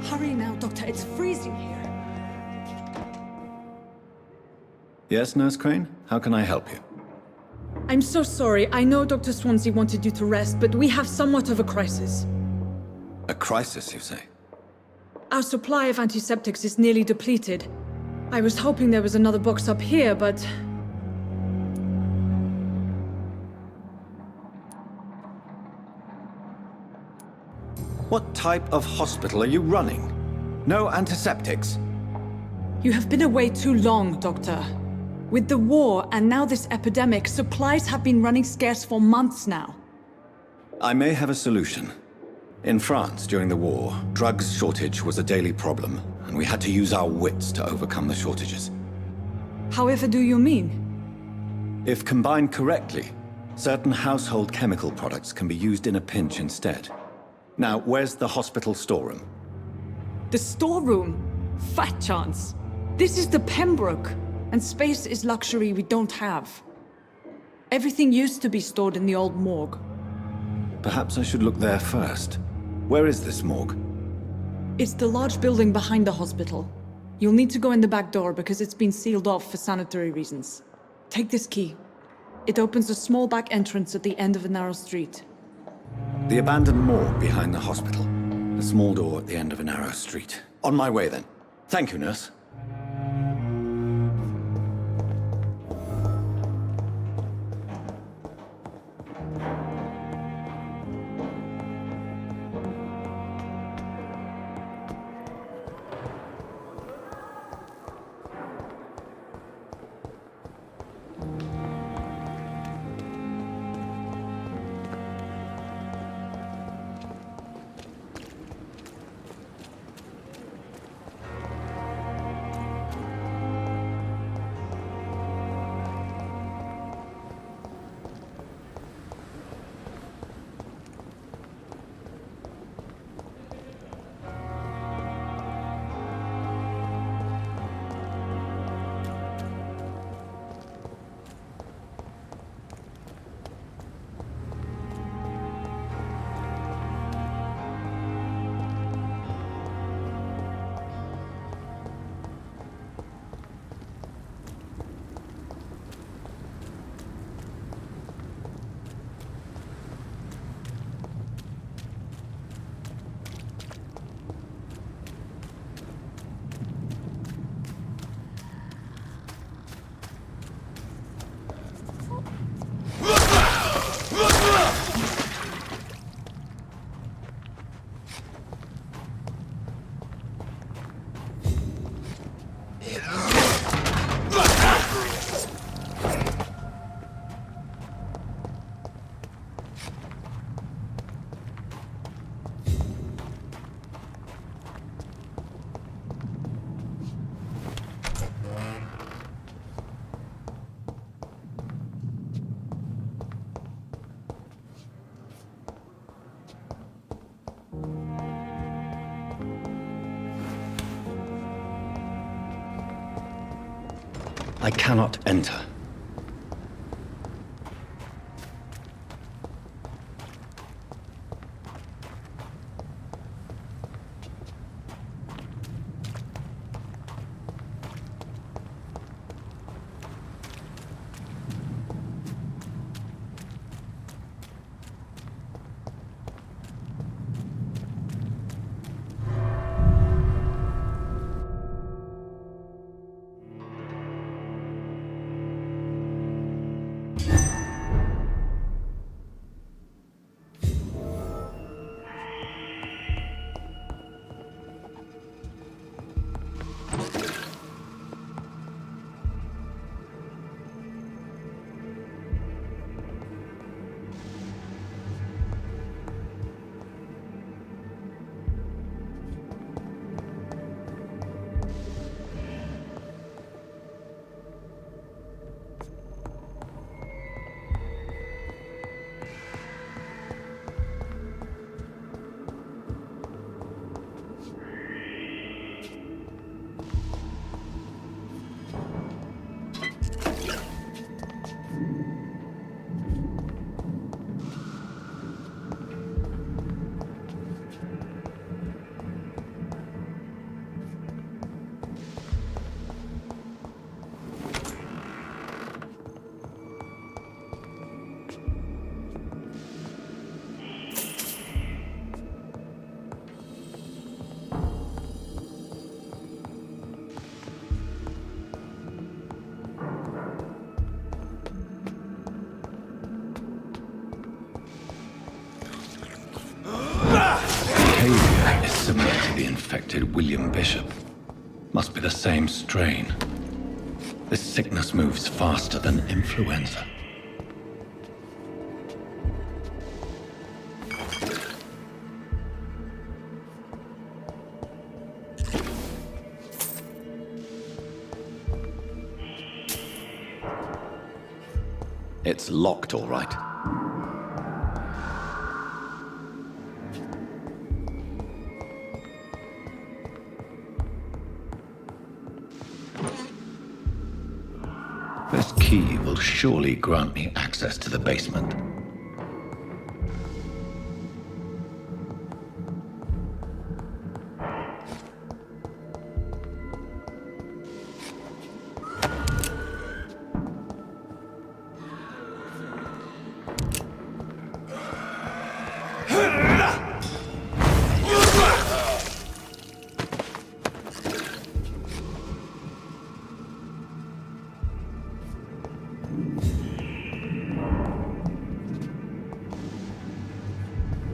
Hurry now, Doctor. It's freezing here. Yes, Nurse Crane? How can I help you? I'm so sorry. I know Dr. Swansea wanted you to rest, but we have somewhat of a crisis. A crisis, you say? Our supply of antiseptics is nearly depleted. I was hoping there was another box up here, but... What type of hospital are you running? No antiseptics? You have been away too long, Doctor. With the war and now this epidemic, supplies have been running scarce for months now. I may have a solution. In France, during the war, drugs shortage was a daily problem, and we had to use our wits to overcome the shortages. However do you mean? If combined correctly, certain household chemical products can be used in a pinch instead. Now, where's the hospital storeroom? The storeroom? Fat chance. This is the Pembroke, and space is luxury we don't have. Everything used to be stored in the old morgue. Perhaps I should look there first. Where is this morgue? It's the large building behind the hospital. You'll need to go in the back door because it's been sealed off for sanitary reasons. Take this key. It opens a small back entrance at the end of a narrow street. The abandoned morgue behind the hospital. A small door at the end of a narrow street. On my way then. Thank you, nurse. I cannot enter. infected William Bishop. Must be the same strain. This sickness moves faster than influenza. It's locked, all right. This key will surely grant me access to the basement.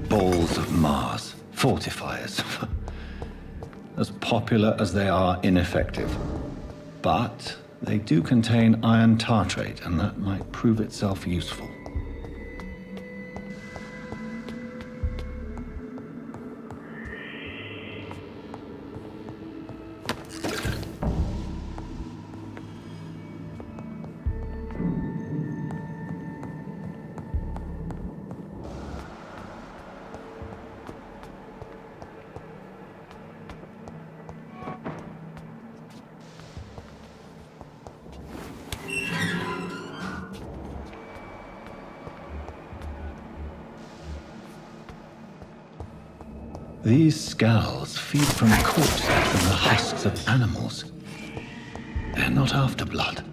Balls of Mars, fortifiers. As popular as they are ineffective. But they do contain iron tartrate, and that might prove itself useful. These skulls feed from corpses and the husks of animals. They're not after blood.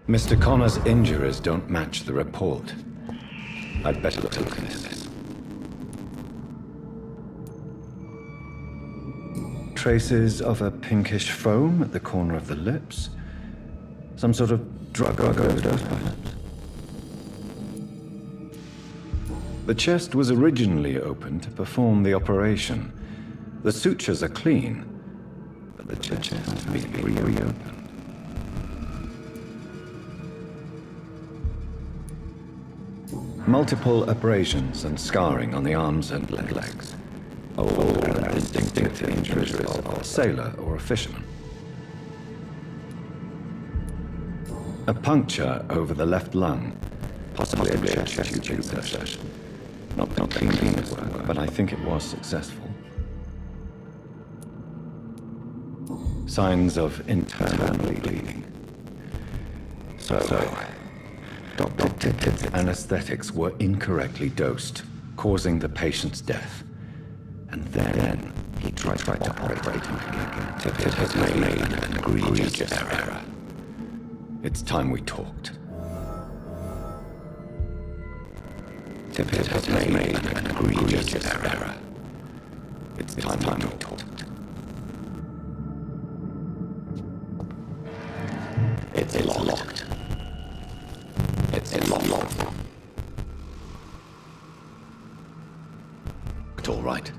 Mr. Connor's injuries don't match the report. I'd better look at this. Traces of a pinkish foam at the corner of the lips. Some sort of drug overdose, perhaps. The chest was originally opened to perform the operation. The sutures are clean, but the chest has been reopened. Multiple abrasions and scarring on the arms and legs. Old and distinctive injuries of a sailor or a fisherman. A puncture over the left lung, possibly a chest tube insertion. Not clean work, but I think it was successful. Signs of internal bleeding. So Dr. Tippett's anesthetics were incorrectly dosed, causing the patient's death. And then he tried to operate him again. Tippett has made an egregious error. It's time we talked. Tippett has made an egregious error. It's time we talked. It's locked. It's locked. It's all right.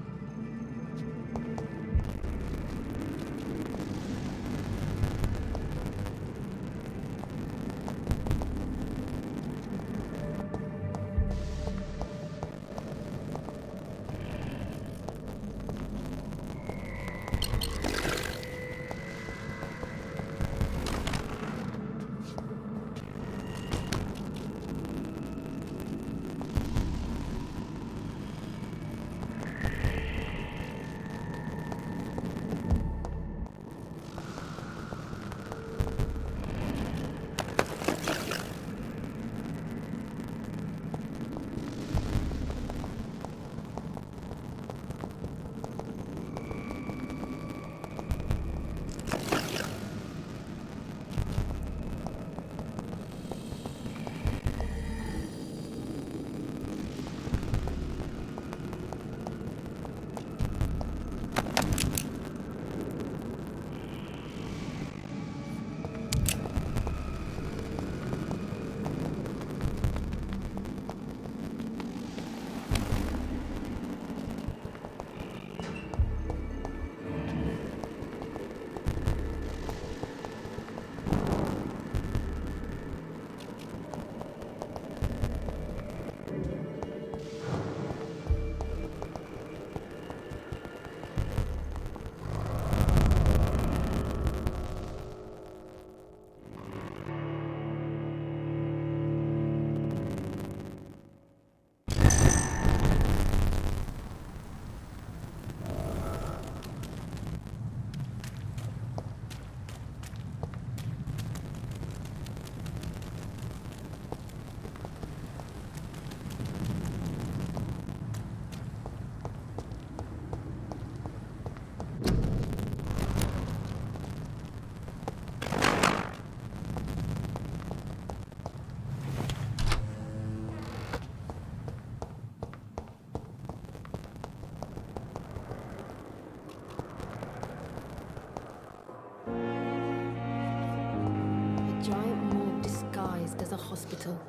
hospital.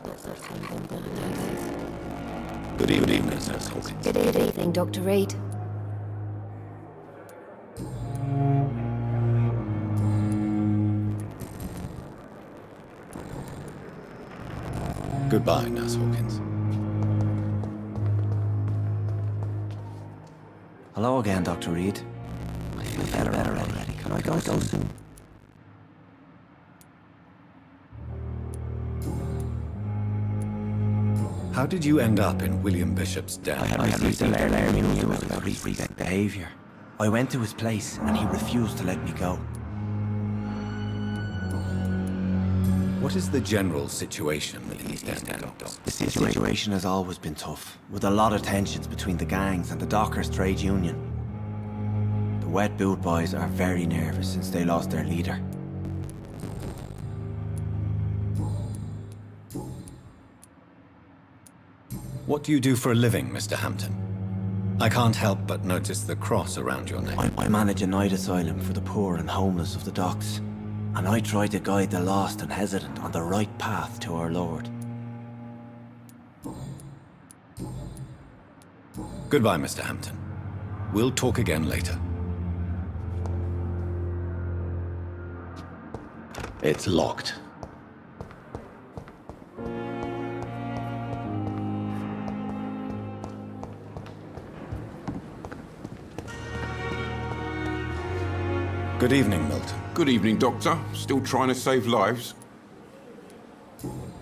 That's not something nowadays. Good evening, Nurse Hawkins. Good evening, Dr. Reed. Goodbye, Nurse Hawkins. Hello again, Dr. Reed. I feel better already. Can I go soon? How did you end up in William Bishop's den? I received a letter news about his recent behaviour. I went to his place and he refused to let me go. What is the general situation in these den, Doctor? The situation has always been tough, with a lot of tensions between the gangs and the Dockers trade union. The Wet Boot Boys are very nervous since they lost their leader. What do you do for a living, Mr. Hampton? I can't help but notice the cross around your neck. I manage a night asylum for the poor and homeless of the docks, and I try to guide the lost and hesitant on the right path to our Lord. Goodbye, Mr. Hampton. We'll talk again later. It's locked. Good evening, Milton. Good evening, Doctor. Still trying to save lives?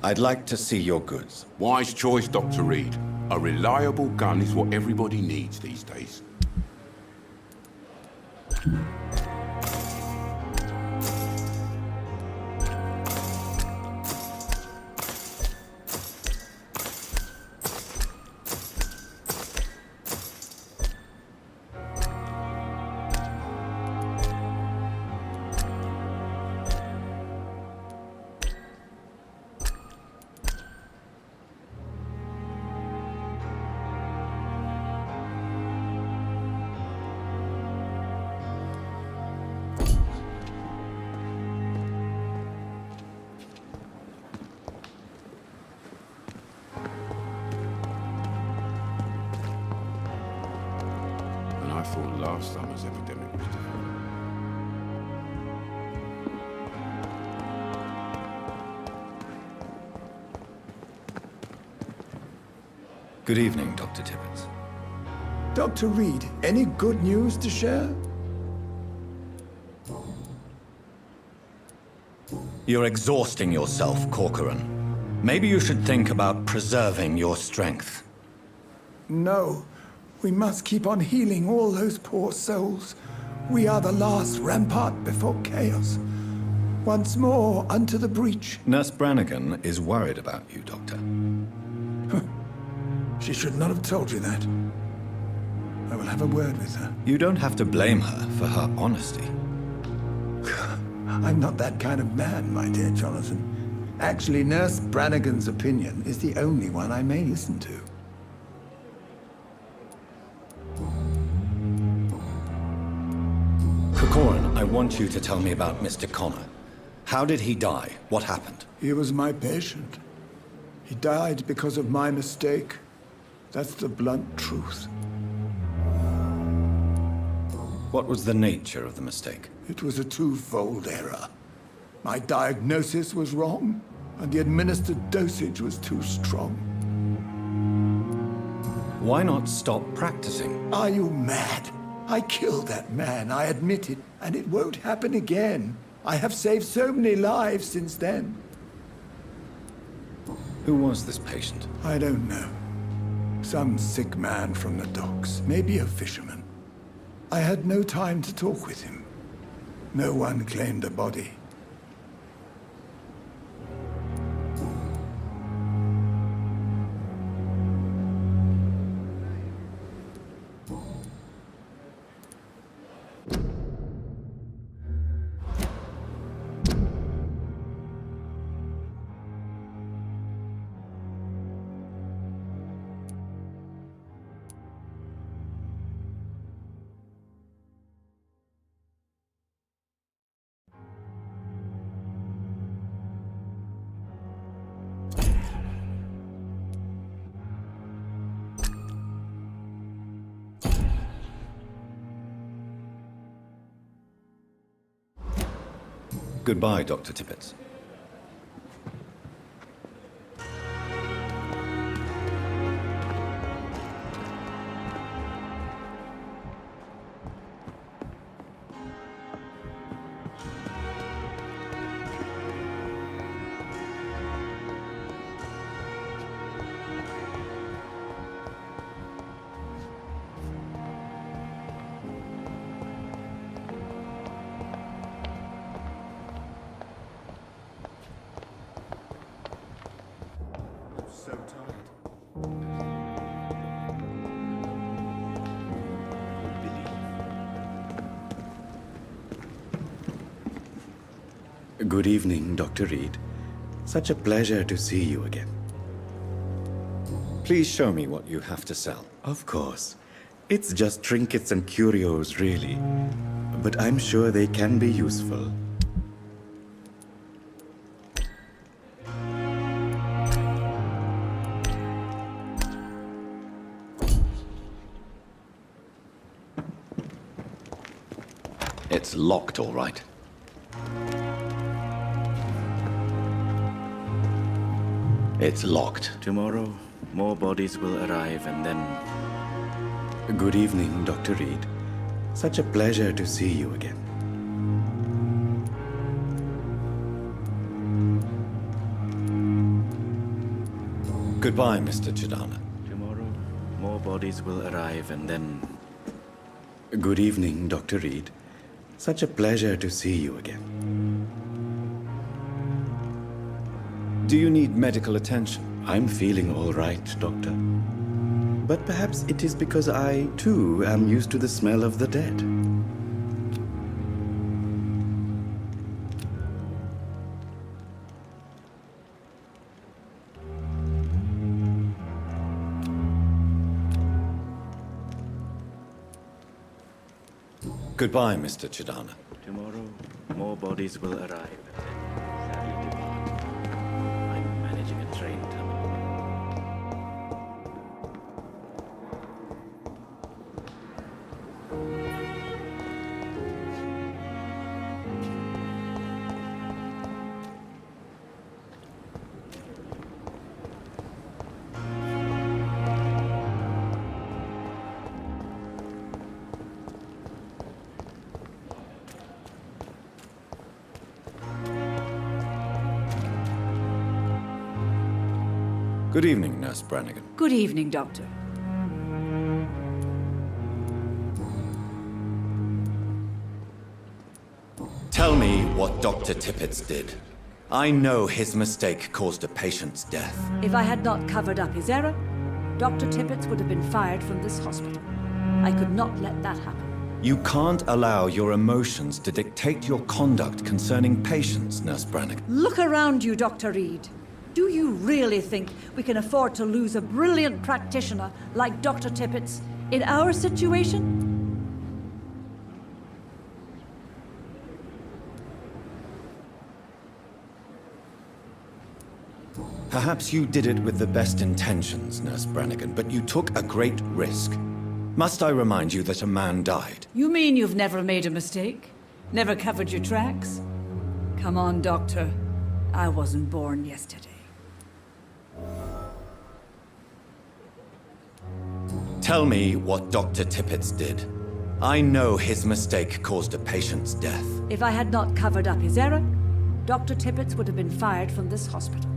I'd like to see your goods. Wise choice, Dr. Reed. A reliable gun is what everybody needs these days. I thought last summer's epidemic was different. Good evening, Dr. Tibbets. Dr. Reed, any good news to share? You're exhausting yourself, Corcoran. Maybe you should think about preserving your strength. No. We must keep on healing all those poor souls. We are the last rampart before chaos. Once more, unto the breach. Nurse Brannigan is worried about you, Doctor. She should not have told you that. I will have a word with her. You don't have to blame her for her honesty. I'm not that kind of man, my dear Jonathan. Actually, Nurse Brannigan's opinion is the only one I may listen to. Corcoran, I want you to tell me about Mr. Connor. How did he die? What happened? He was my patient. He died because of my mistake. That's the blunt truth. What was the nature of the mistake? It was a twofold error. My diagnosis was wrong, and the administered dosage was too strong. Why not stop practicing? Are you mad? I killed that man, I admit it, and it won't happen again. I have saved so many lives since then. Who was this patient? I don't know. Some sick man from the docks, maybe a fisherman. I had no time to talk with him. No one claimed a body. Goodbye, Dr. Tippett. So tired. Good evening, Dr. Reed. Such a pleasure to see you again. Please show me what you have to sell. Of course. It's just trinkets and curios, really. But I'm sure they can be useful. It's locked, all right. It's locked. Tomorrow, more bodies will arrive and then... Good evening, Dr. Reed. Such a pleasure to see you again. Goodbye, Mr. Chidana. Tomorrow, more bodies will arrive and then... Good evening, Dr. Reed. Such a pleasure to see you again. Do you need medical attention? I'm feeling all right, Doctor. But perhaps it is because I, too, am used to the smell of the dead. Goodbye, Mr. Chidana. Tomorrow, more bodies will arrive and then sadly depart. I'm managing a train tunnel. Good evening, Nurse Brannigan. Good evening, Doctor. Tell me what Dr. Tippett did. I know his mistake caused a patient's death. If I had not covered up his error, Dr. Tippett would have been fired from this hospital. I could not let that happen. You can't allow your emotions to dictate your conduct concerning patients, Nurse Brannigan. Look around you, Dr. Reed. Do you really think we can afford to lose a brilliant practitioner like Dr. Tippett's in our situation? Perhaps you did it with the best intentions, Nurse Brannigan, but you took a great risk. Must I remind you that a man died? You mean you've never made a mistake? Never covered your tracks? Come on, Doctor. I wasn't born yesterday. Tell me what Dr. Tippett did. I know his mistake caused a patient's death. If I had not covered up his error, Dr. Tippett would have been fired from this hospital.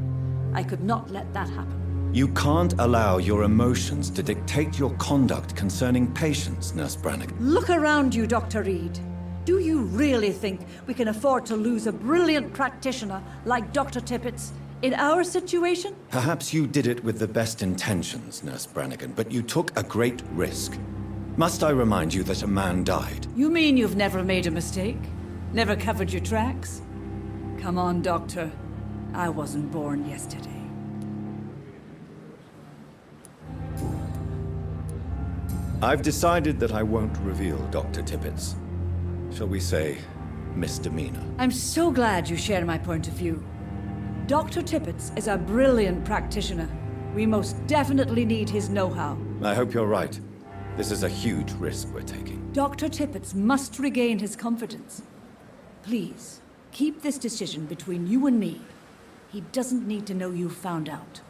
I could not let that happen. You can't allow your emotions to dictate your conduct concerning patients, Nurse Brannigan. Look around you, Dr. Reed. Do you really think we can afford to lose a brilliant practitioner like Dr. Tippett's in our situation? Perhaps you did it with the best intentions, Nurse Brannigan, but you took a great risk. Must I remind you that a man died? You mean you've never made a mistake? Never covered your tracks? Come on, Doctor. I wasn't born yesterday. I've decided that I won't reveal Dr. Tippett's, shall we say, misdemeanor. I'm so glad you share my point of view. Dr. Tippett's is a brilliant practitioner. We most definitely need his know-how. I hope you're right. This is a huge risk we're taking. Dr. Tippett's must regain his confidence. Please, Keep this decision between you and me. He doesn't need to know you found out.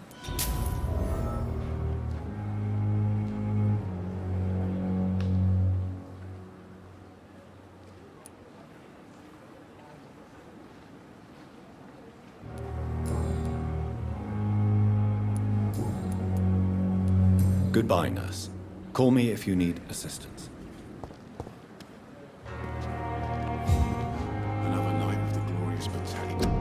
Goodbye, nurse. Call me if you need assistance. Another night with the glorious battalion.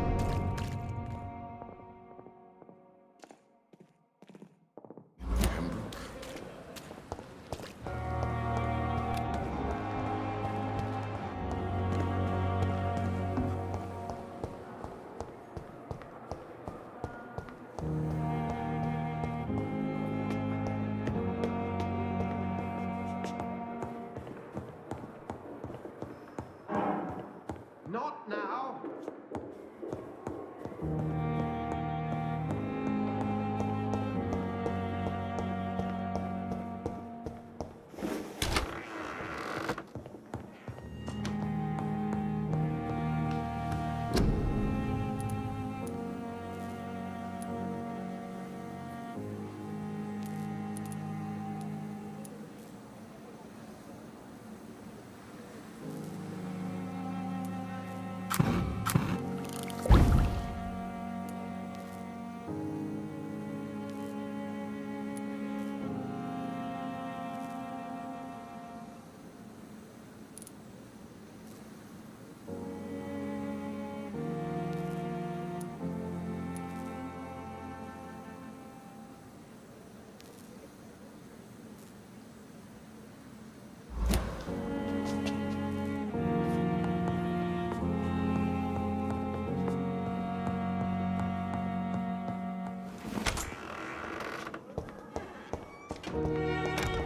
Not now!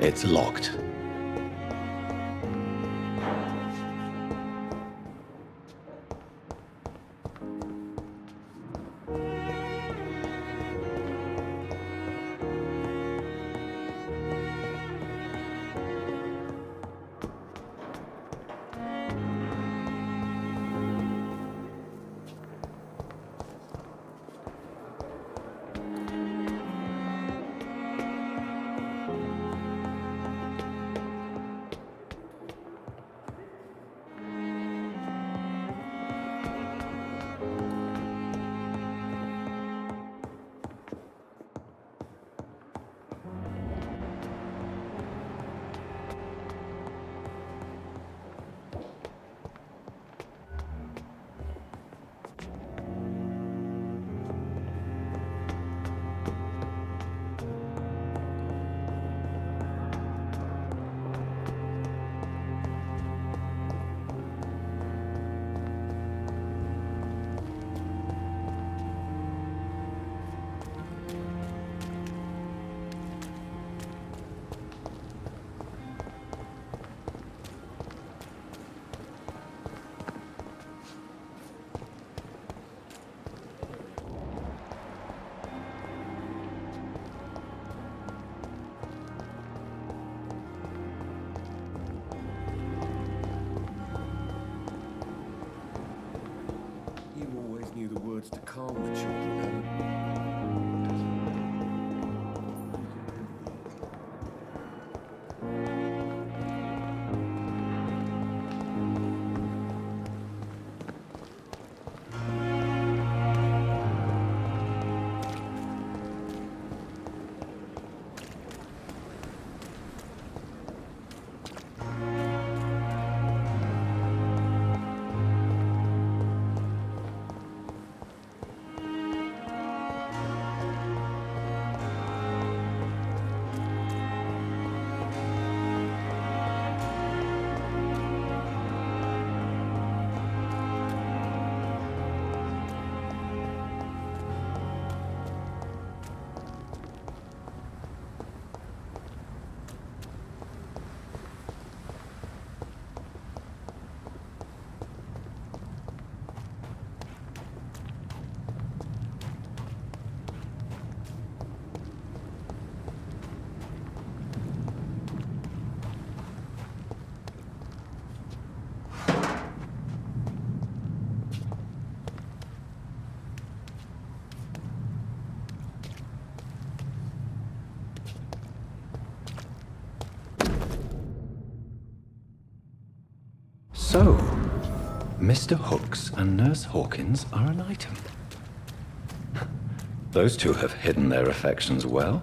It's locked. So, Mr. Hooks and Nurse Hawkins are an item. Those two have hidden their affections well.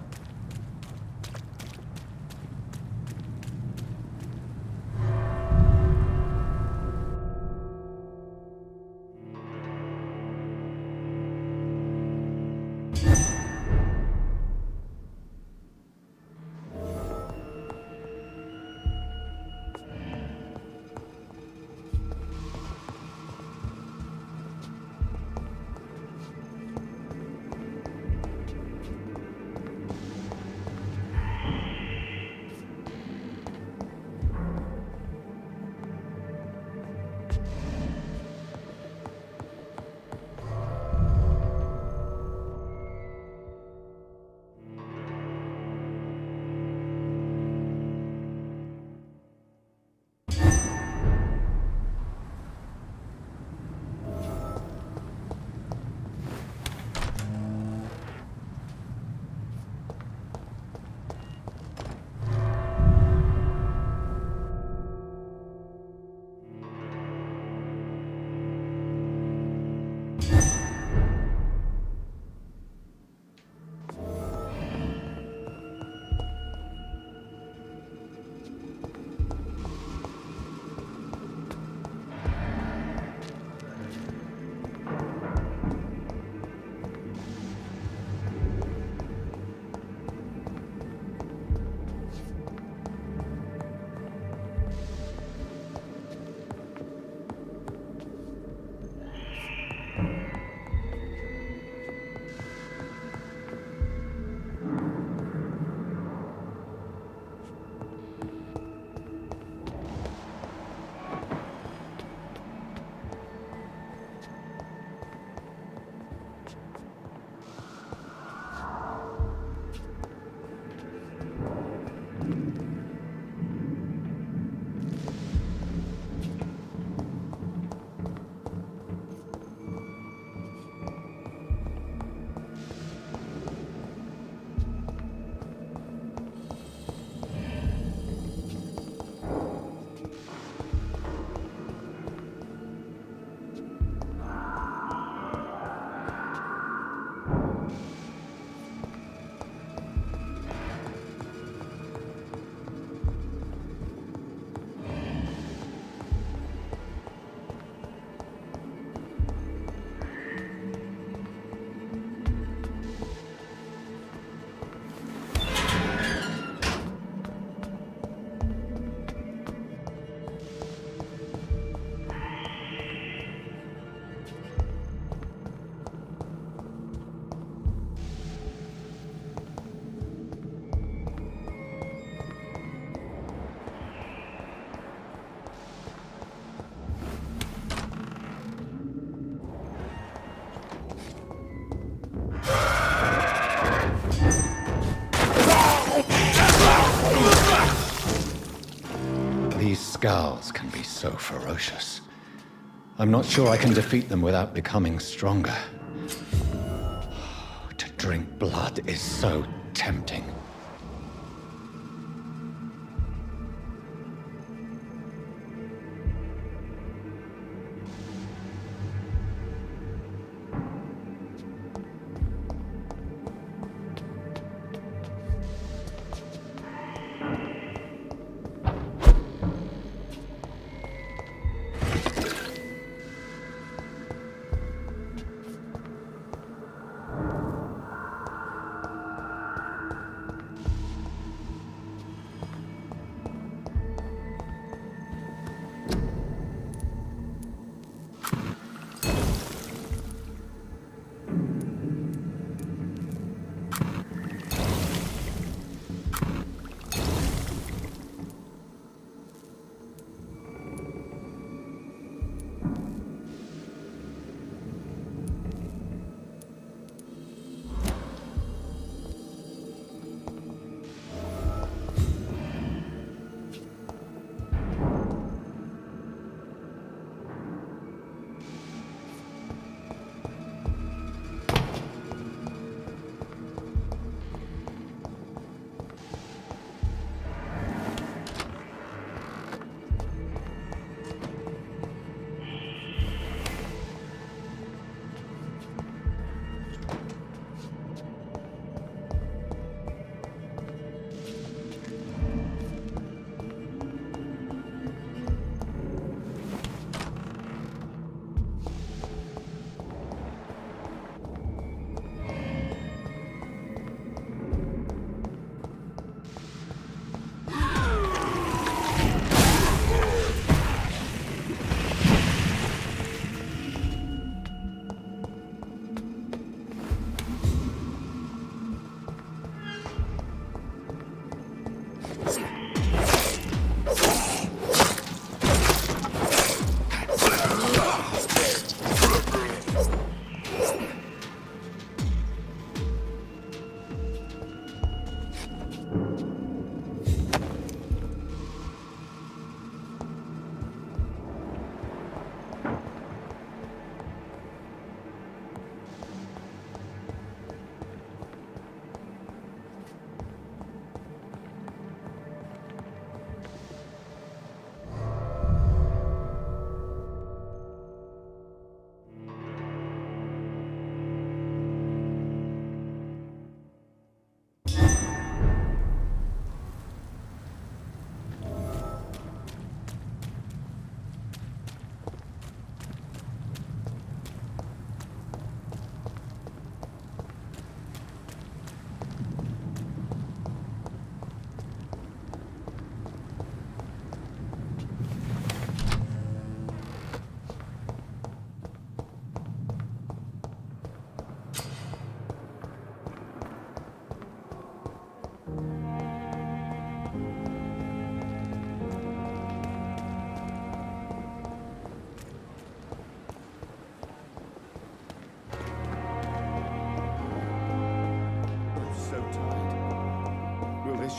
These scowls can be so ferocious. I'm not sure I can defeat them without becoming stronger. To drink blood is so tempting.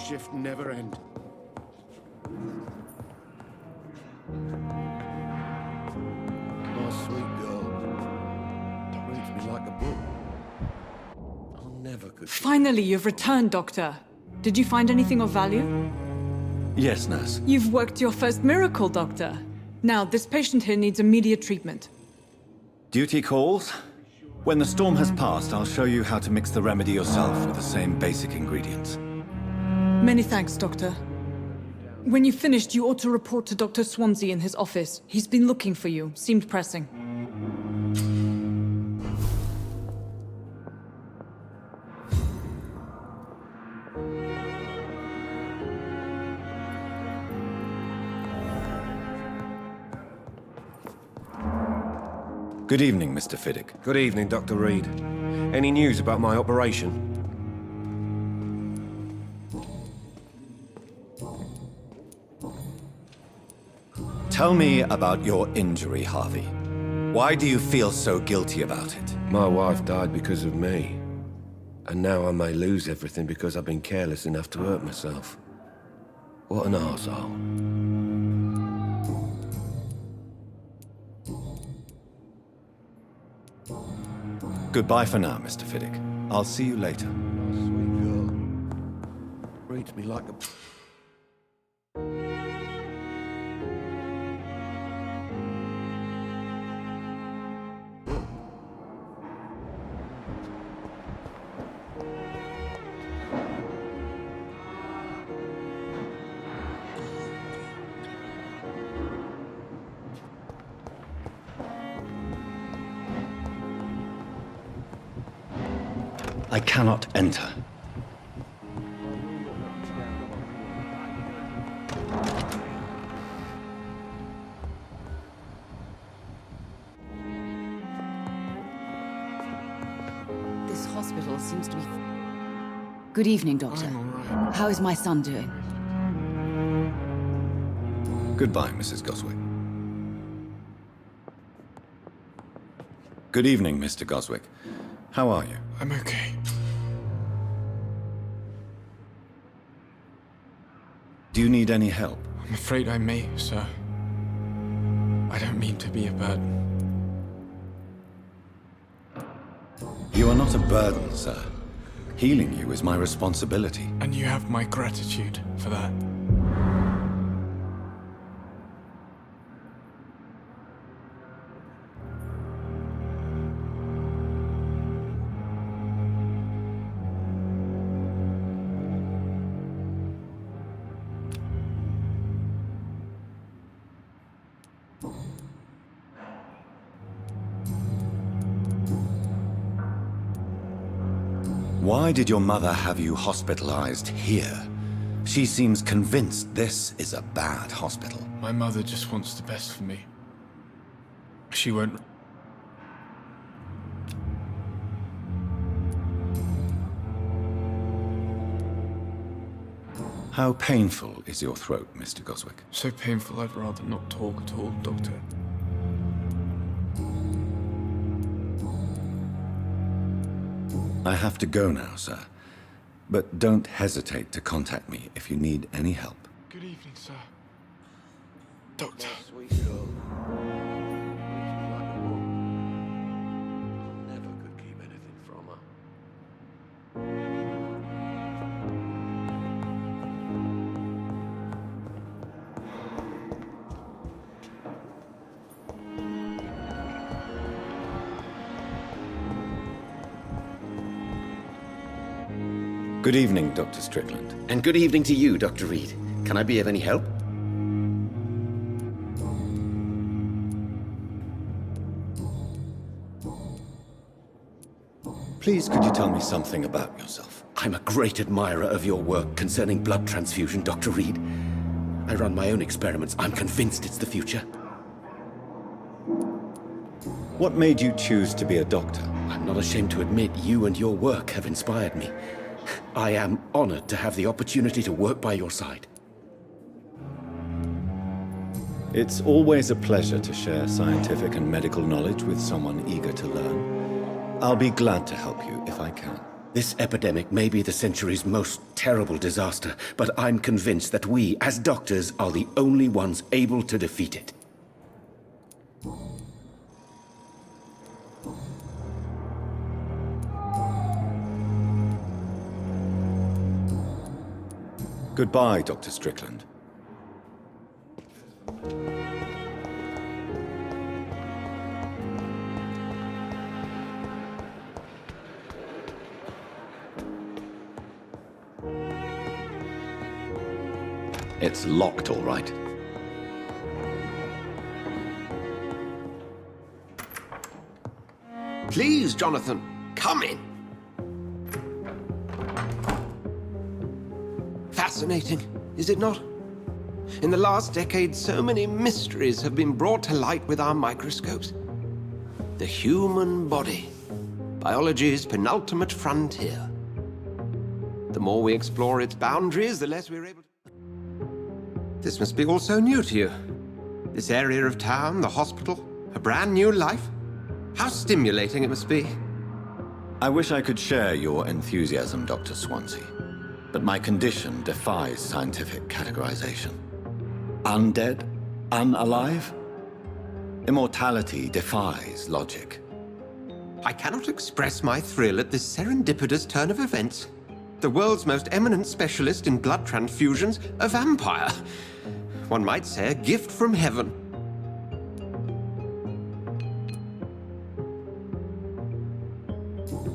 shift never end. My sweet girl reads me like a book. I'll never could. Finally, you've returned, Doctor. Did you find anything of value? Yes, nurse. You've worked your first miracle, Doctor. Now, this patient here needs immediate treatment. Duty calls. When the storm has passed, I'll show you how to mix the remedy yourself with the same basic ingredients. Many thanks, Doctor. When you've finished, you ought to report to Dr. Swansea in his office. He's been looking for you. Seemed pressing. Good evening, Mr. Fiddick. Good evening, Dr. Reed. Any news about my operation? Tell me about your injury, Harvey. Why do you feel so guilty about it? My wife died because of me. And now I may lose everything because I've been careless enough to hurt myself. What an arsehole. Goodbye for now, Mr. Fiddick. I'll see you later. My sweet girl reads me like a... I cannot enter. This hospital seems to be... Good evening, Doctor. I'm all right. How is my son doing? Goodbye, Mrs. Goswick. Good evening, Mr. Goswick. How are you? I'm okay. Do you need any help? I'm afraid I may, sir. I don't mean to be a burden. You are not a burden, sir. Healing you is my responsibility. And you have my gratitude for that. Why did your mother have you hospitalized here? She seems convinced this is a bad hospital. My mother just wants the best for me. She won't... How painful is your throat, Mr. Goswick? So painful I'd rather not talk at all, Doctor. I have to go now, sir. But don't hesitate to contact me if you need any help. Good evening, sir. Doctor. Sweet girl reads me like a book. I never could keep anything from her. Good evening, Dr. Strickland. And good evening to you, Dr. Reed. Can I be of any help? Please, could you tell me something about yourself? I'm a great admirer of your work concerning blood transfusion, Dr. Reed. I run my own experiments. I'm convinced it's the future. What made you choose to be a doctor? I'm not ashamed to admit you and your work have inspired me. I am honored to have the opportunity to work by your side. It's always a pleasure to share scientific and medical knowledge with someone eager to learn. I'll be glad to help you if I can. This epidemic may be the century's most terrible disaster, but I'm convinced that we, as doctors, are the only ones able to defeat it. Goodbye, Dr. Strickland. It's locked, all right. Please, Jonathan, come in. Fascinating, is it not? In the last decade, so many mysteries have been brought to light with our microscopes. The human body, biology's penultimate frontier. The more we explore its boundaries, the less we're able to... This must be all so new to you. This area of town, the hospital, a brand new life. How stimulating it must be. I wish I could share your enthusiasm, Dr. Swansea, but my condition defies scientific categorization. Undead? Unalive? Immortality defies logic. I cannot express my thrill at this serendipitous turn of events. The world's most eminent specialist in blood transfusions, a vampire. One might say a gift from heaven.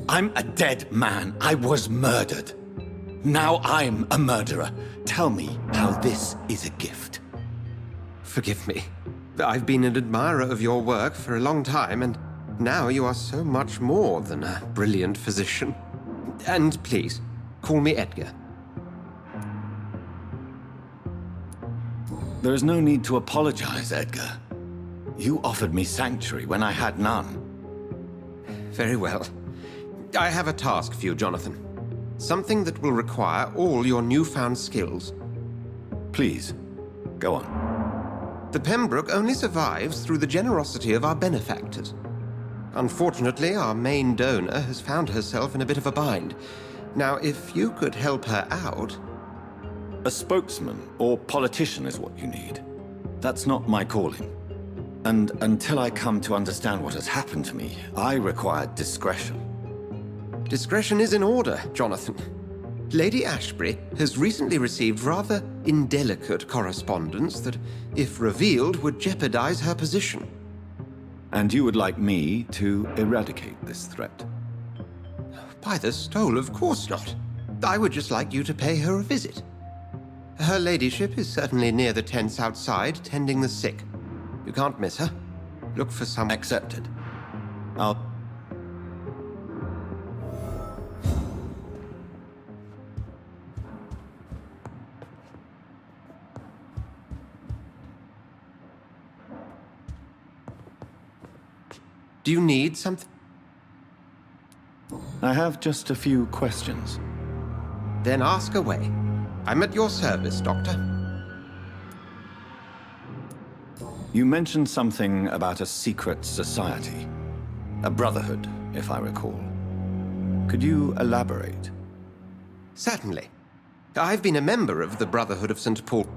I'm a dead man. I was murdered. Now I'm a murderer. Tell me how this is a gift. Forgive me. I've been an admirer of your work for a long time, and now you are so much more than a brilliant physician. And please, call me Edgar. There is no need to apologize, Edgar. You offered me sanctuary when I had none. Very well. I have a task for you, Jonathan. Something that will require all your newfound skills. Please, go on. The Pembroke only survives through the generosity of our benefactors. Unfortunately, our main donor has found herself in a bit of a bind. Now, if you could help her out... A spokesman or politician is what you need. That's not my calling. And until I come to understand what has happened to me, I require discretion. Discretion is in order, Jonathan. Lady Ashbury has recently received rather indelicate correspondence that, if revealed, would jeopardize her position. And you would like me to eradicate this threat? By the stole, of course not. I would just like you to pay her a visit. Her ladyship is certainly near the tents outside, tending the sick. You can't miss her. Look for some... Accepted. I'll... Do you need something? I have just a few questions. Then ask away. I'm at your service, Doctor. You mentioned something about a secret society. A brotherhood, if I recall. Could you elaborate? Certainly. I've been a member of the Brotherhood of St. Paul.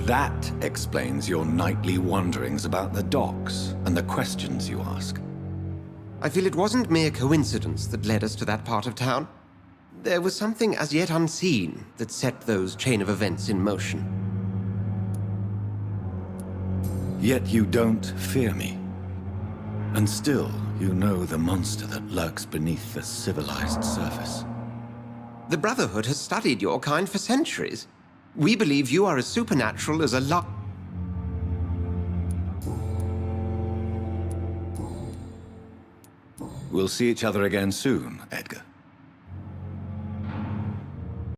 That explains your nightly wanderings about the docks and the questions you ask. I feel it wasn't mere coincidence that led us to that part of town. There was something as yet unseen that set those chain of events in motion. Yet you don't fear me. And still, you know the monster that lurks beneath the civilized surface. The Brotherhood has studied your kind for centuries. We believe you are as supernatural as a We'll see each other again soon, Edgar.